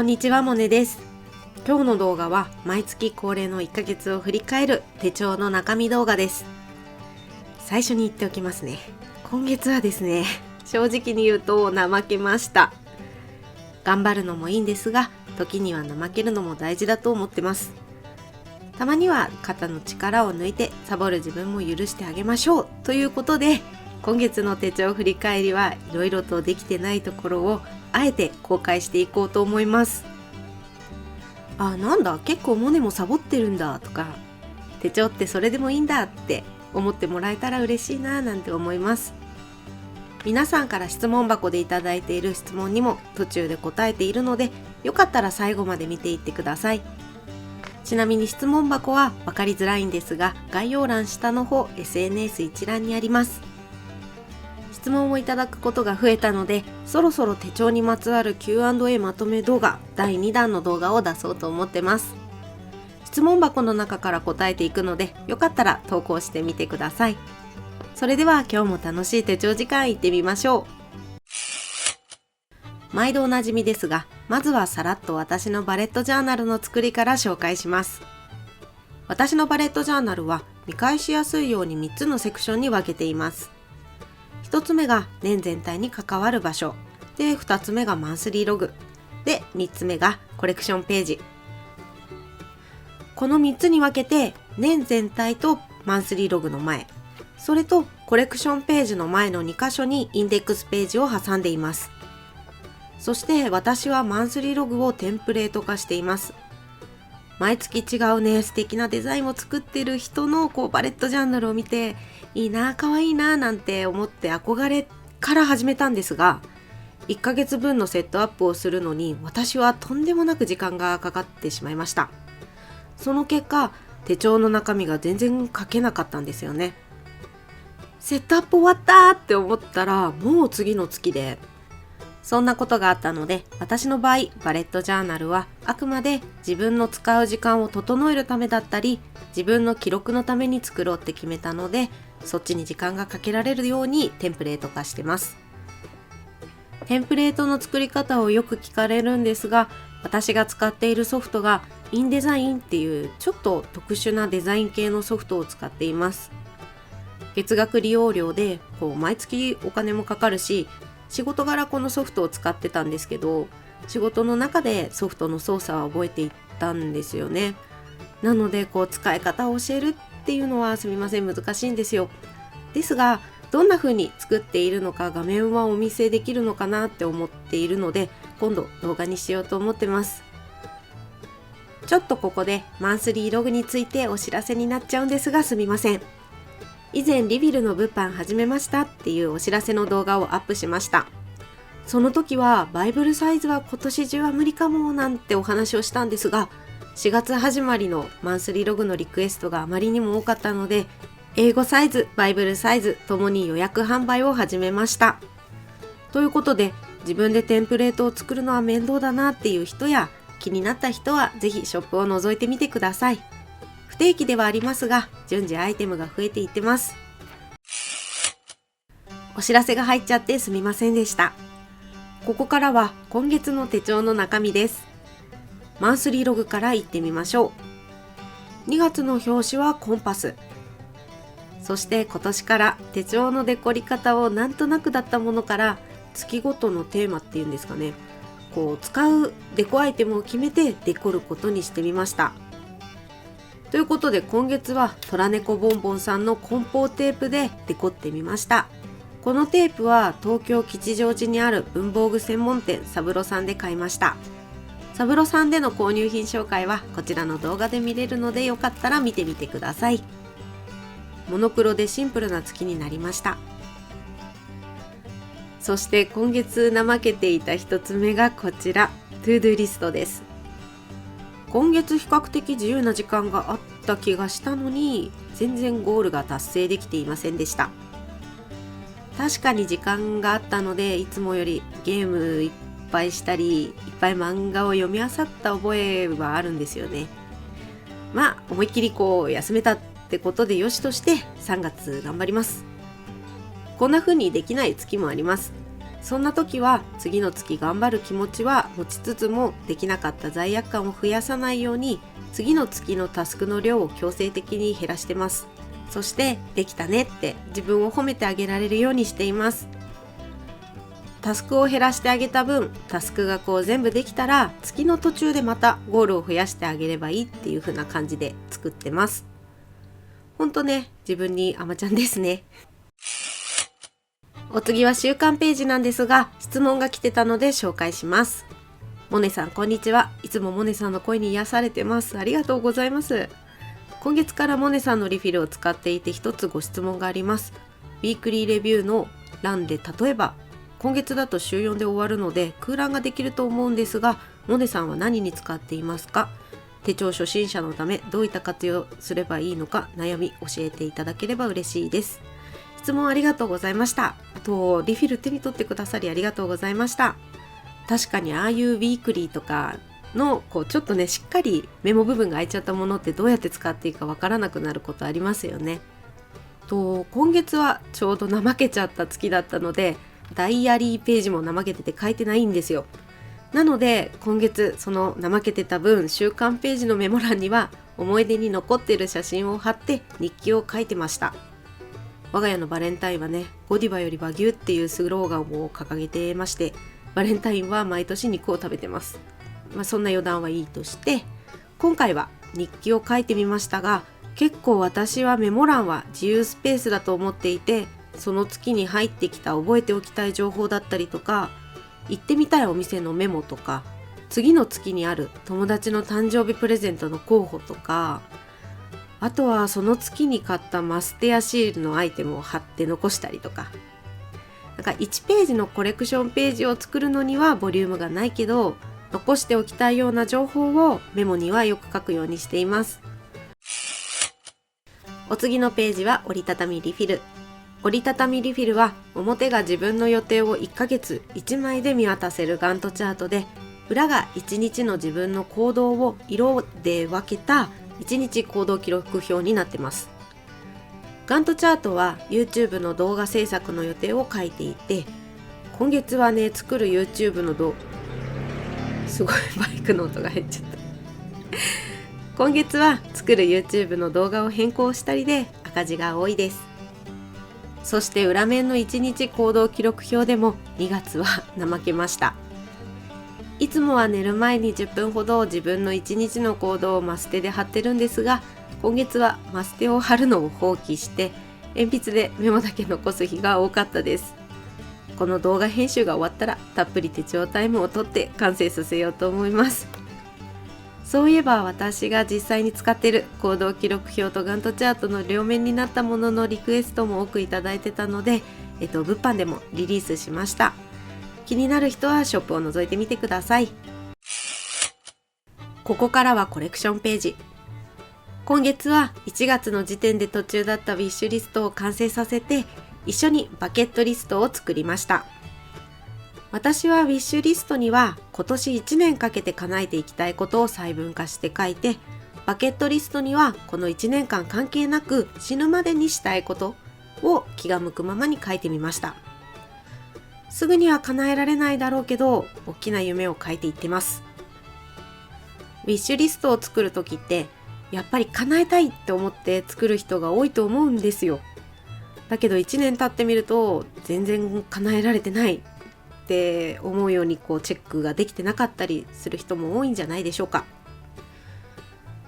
んにちは、モネです。今日の動画は毎月恒例の1ヶ月を振り返る手帳の中身動画です。最初に言っておきますね。今月はですね、正直に言うと怠けました。頑張るのもいいんですが、時には怠けるのも大事だと思ってます。たまには肩の力を抜いてサボる自分も許してあげましょうということで、今月の手帳振り返りはいろいろとできてないところをあえて公開していこうと思います。なんだ、結構モネもサボってるんだとか、手帳ってそれでもいいんだって思ってもらえたら嬉しいななんて思います。皆さんから質問箱でいただいている質問にも途中で答えているので、よかったら最後まで見ていってください。ちなみに質問箱は分かりづらいんですが、概要欄下の方 SNS 一覧にあります。質問をいただくことが増えたので、そろそろ手帳にまつわる Q&A まとめ動画第2弾の動画を出そうと思ってます。質問箱の中から答えていくので、よかったら投稿してみてください。それでは今日も楽しい手帳時間いってみましょう。毎度おなじみですが、まずはさらっと私のバレットジャーナルの作りから紹介します。私のバレットジャーナルは見返しやすいように3つのセクションに分けています。1つ目が年全体に関わる場所で、2つ目がマンスリーログで、3つ目がコレクションページ。この3つに分けて、年全体とマンスリーログの前、それとコレクションページの前の2箇所にインデックスページを挟んでいます。そして私はマンスリーログをテンプレート化しています。毎月違うね、素敵なデザインを作ってる人のバレットジャーナルを見て、いいな、可愛いななんて思って憧れから始めたんですが、1ヶ月分のセットアップをするのに私はとんでもなく時間がかかってしまいました。その結果、手帳の中身が全然書けなかったんですよね。セットアップ終わったって思ったらもう次の月で、そんなことがあったので、私の場合バレットジャーナルはあくまで自分の使う時間を整えるためだったり、自分の記録のために作ろうって決めたので、そっちに時間がかけられるようにテンプレート化してます。テンプレートの作り方をよく聞かれるんですが、私が使っているソフトがインデザインっていうちょっと特殊なデザイン系のソフトを使っています。月額利用料で毎月お金もかかるし、仕事柄このソフトを使ってたんですけど、仕事の中でソフトの操作は覚えていったんですよね。なので使い方を教えるっていうのはすみません、難しいんですよ。ですが、どんな風に作っているのか画面はお見せできるのかなって思っているので、今度動画にしようと思ってます。ちょっとここでマンスリーログについてお知らせになっちゃうんですが、すみません。以前リビルの物販始めましたっていうお知らせの動画をアップしました。その時はバイブルサイズは今年中は無理かもなんてお話をしたんですが、4月始まりのマンスリーログのリクエストがあまりにも多かったので、英語サイズ、バイブルサイズともに予約販売を始めました。ということで、自分でテンプレートを作るのは面倒だなっていう人や、気になった人はぜひショップを覗いてみてください。不定期ではありますが、順次アイテムが増えていってます。お知らせが入っちゃってすみませんでした。ここからは今月の手帳の中身です。マンスリーログからいってみましょう。2月の表紙はコンパス。そして今年から手帳のデコり方をなんとなくだったものから、月ごとのテーマっていうんですかね、使うデコアイテムを決めてデコることにしてみました。ということで、今月はトラネコボンボンさんの梱包テープでデコってみました。このテープは東京吉祥寺にある文房具専門店サブロさんで買いました。サブロさんでの購入品紹介はこちらの動画で見れるので、よかったら見てみてください。モノクロでシンプルな月になりました。そして今月怠けていた一つ目がこちら、トゥードゥリストです。今月比較的自由な時間があった気がしたのに、全然ゴールが達成できていませんでした。確かに時間があったので、いつもよりゲームいっぱいしたり、いっぱい漫画を読み漁った覚えはあるんですよね。思いっきり休めたってことでよしとして、3月頑張ります。こんな風にできない月もあります。そんな時は次の月頑張る気持ちは持ちつつも、できなかった罪悪感を増やさないように次の月のタスクの量を強制的に減らしてます。そしてできたねって自分を褒めてあげられるようにしています。タスクを減らしてあげた分、タスクが全部できたら月の途中でまたゴールを増やしてあげればいいっていう風な感じで作ってます。ほんとね、自分に甘ちゃんですね。お次は週間ページなんですが、質問が来てたので紹介します。モネさん、こんにちは。いつもモネさんの声に癒されてます。ありがとうございます。今月からモネさんのリフィルを使っていて一つご質問があります。ウィークリーレビューの欄で例えば、今月だと週4で終わるので空欄ができると思うんですが、モネさんは何に使っていますか？手帳初心者のためどういった活用すればいいのか悩み教えていただければ嬉しいです。質問ありがとうございました。あとリフィル手に取ってくださりありがとうございました。確かにああいうウィークリーとかのちょっとね、しっかりメモ部分が空いちゃったものってどうやって使っていいかわからなくなることありますよね。今月はちょうど怠けちゃった月だったので、ダイアリーページも怠けてて書いてないんですよ。なので今月その怠けてた分、週間ページのメモ欄には思い出に残っている写真を貼って日記を書いてました。我が家のバレンタインはね、ゴディバより和牛っていうスローガンを掲げてまして、バレンタインは毎年肉を食べてます。そんな余談はいいとして、今回は日記を書いてみましたが、結構私はメモ欄は自由スペースだと思っていて、その月に入ってきた覚えておきたい情報だったりとか、行ってみたいお店のメモとか、次の月にある友達の誕生日プレゼントの候補とか、あとはその月に買ったマステやシールのアイテムを貼って残したりとか、1ページのコレクションページを作るのにはボリュームがないけど、残しておきたいような情報をメモにはよく書くようにしています。お次のページは折りたたみリフィル。折りたたみリフィルは表が自分の予定を1ヶ月1枚で見渡せるガントチャートで、裏が1日の自分の行動を色で分けた1日行動記録表になってます。ガントチャートは YouTube の動画制作の予定を書いていて、今月はね、作る YouTube のすごいバイクの音が入っちゃった今月は作る YouTube の動画を変更したりで赤字が多いです。そして裏面の1日行動記録表でも2月は怠けました。いつもは寝る前に10分ほど自分の1日の行動をマステで貼ってるんですが、今月はマステを貼るのを放棄して鉛筆でメモだけ残す日が多かったです。この動画編集が終わったらたっぷり手帳タイムを取って完成させようと思います。そういえば私が実際に使っている行動記録表とガントチャートの両面になったもののリクエストも多くいただいてたので、物販でもリリースしました。気になる人はショップを覗いてみてください。ここからはコレクションページ。今月は1月の時点で途中だったウィッシュリストを完成させて、一緒にバケットリストを作りました。私はウィッシュリストには今年1年かけて叶えていきたいことを細分化して書いて、バケットリストにはこの1年間関係なく死ぬまでにしたいことを気が向くままに書いてみました。すぐには叶えられないだろうけど、大きな夢を書いていってます。ウィッシュリストを作るときってやっぱり叶えたいって思って作る人が多いと思うんですよ。だけど1年経ってみると全然叶えられてないって思うようにチェックができてなかったりする人も多いんじゃないでしょうか。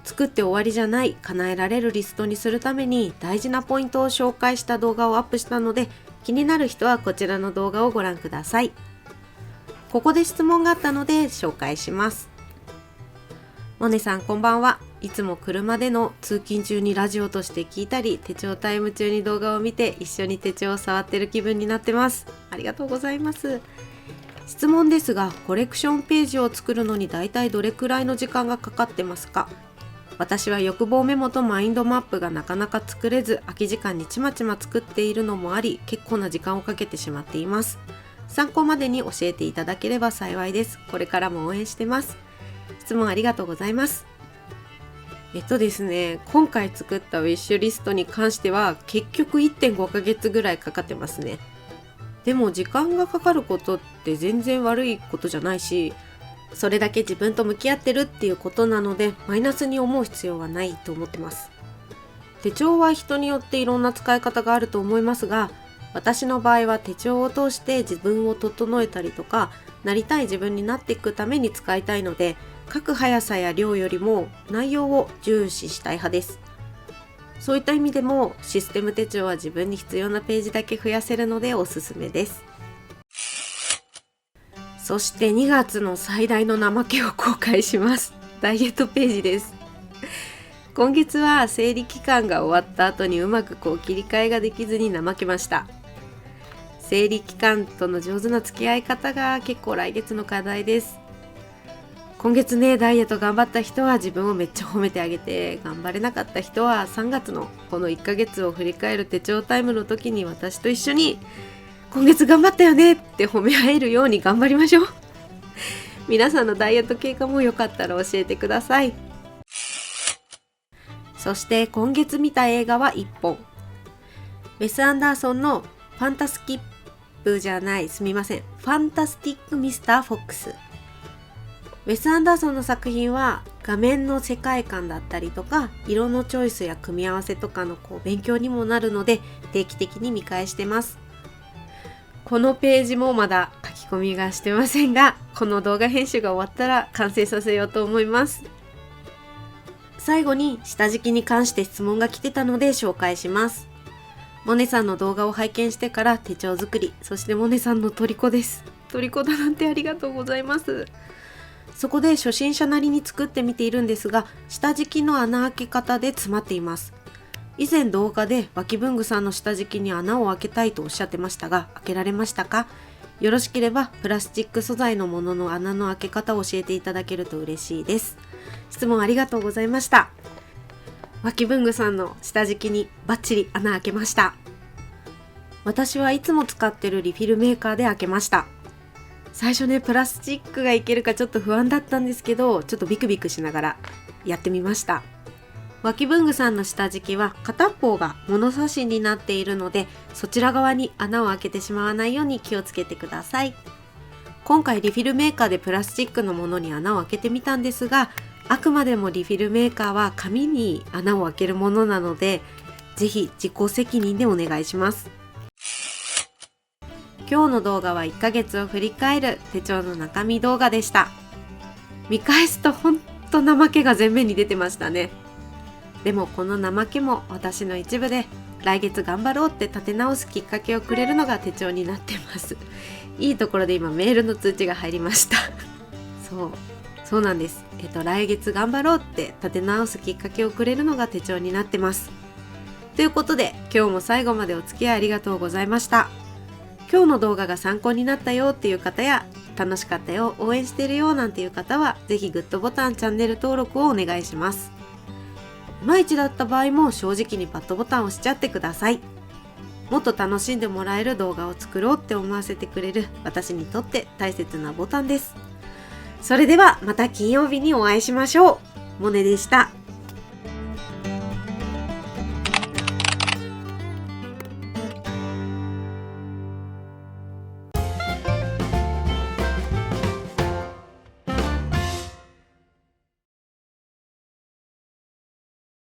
作って終わりじゃない叶えられるリストにするために大事なポイントを紹介した動画をアップしたので、気になる人はこちらの動画をご覧ください。ここで質問があったので紹介します。モネさん、こんばんは。いつも車での通勤中にラジオとして聞いたり、手帳タイム中に動画を見て一緒に手帳を触ってる気分になってます。ありがとうございます。質問ですが、コレクションページを作るのにだいたいどれくらいの時間がかかってますか？私は欲望メモとマインドマップがなかなか作れず、空き時間にちまちま作っているのもあり、結構な時間をかけてしまっています。参考までに教えていただければ幸いです。これからも応援してます。質問ありがとうございます。ですね、今回作ったウィッシュリストに関しては結局 1.5 ヶ月ぐらいかかってますね。でも時間がかかることって全然悪いことじゃないし、それだけ自分と向き合ってるっていうことなので、マイナスに思う必要はないと思ってます。手帳は人によっていろんな使い方があると思いますが、私の場合は手帳を通して自分を整えたりとか、なりたい自分になっていくために使いたいので、書く速さや量よりも内容を重視したい派です。そういった意味でもシステム手帳は自分に必要なページだけ増やせるのでおすすめです。そして2月の最大の怠けを公開します。ダイエットページです。今月は生理期間が終わった後にうまく切り替えができずに怠けました。生理期間との上手な付き合い方が結構来月の課題です。今月ね、ダイエット頑張った人は自分をめっちゃ褒めてあげて、頑張れなかった人は3月のこの1ヶ月を振り返る手帳タイムの時に私と一緒に今月頑張ったよねって褒め合えるように頑張りましょう。皆さんのダイエット経過もよかったら教えてください。そして今月見た映画は1本。ウェス・アンダーソンのファンタスティック・ミスター・フォックス。ウェス・アンダーソンの作品は画面の世界観だったりとか、色のチョイスや組み合わせとかの勉強にもなるので定期的に見返してます。このページもまだ書き込みがしてませんが、この動画編集が終わったら完成させようと思います。最後に下敷きに関して質問が来てたので紹介します。モネさんの動画を拝見してから手帳作り、そしてモネさんの虜です。虜だなんてありがとうございます。そこで初心者なりに作ってみているんですが、下敷きの穴開け方で詰まっています。以前動画で脇文具さんの下敷きに穴を開けたいとおっしゃってましたが、開けられましたか？よろしければプラスチック素材のものの穴の開け方を教えていただけると嬉しいです。質問ありがとうございました。脇文具さんの下敷きにバッチリ穴開けました。私はいつも使ってるリフィルメーカーで開けました。最初ね、プラスチックがいけるかちょっと不安だったんですけど、ちょっとビクビクしながらやってみました。脇文具さんの下敷きは片方が物差しになっているので、そちら側に穴を開けてしまわないように気をつけてください。今回リフィルメーカーでプラスチックのものに穴を開けてみたんですが、あくまでもリフィルメーカーは紙に穴を開けるものなので、ぜひ自己責任でお願いします。今日の動画は1ヶ月を振り返る手帳の中身動画でした。見返すとほんと怠けが前面に出てましたね。でもこの怠けも私の一部で、来月頑張ろうって立て直すきっかけをくれるのが手帳になってます。いいところで今メールの通知が入りました。そうなんです。来月頑張ろうって立て直すきっかけをくれるのが手帳になってます。ということで今日も最後までお付き合いありがとうございました。今日の動画が参考になったよっていう方や、楽しかったよ、応援しているよなんていう方は、ぜひグッドボタン、チャンネル登録をお願いします。いまいちだった場合も正直にバッドボタンを押しちゃってください。もっと楽しんでもらえる動画を作ろうって思わせてくれる私にとって大切なボタンです。それではまた金曜日にお会いしましょう。モネでした。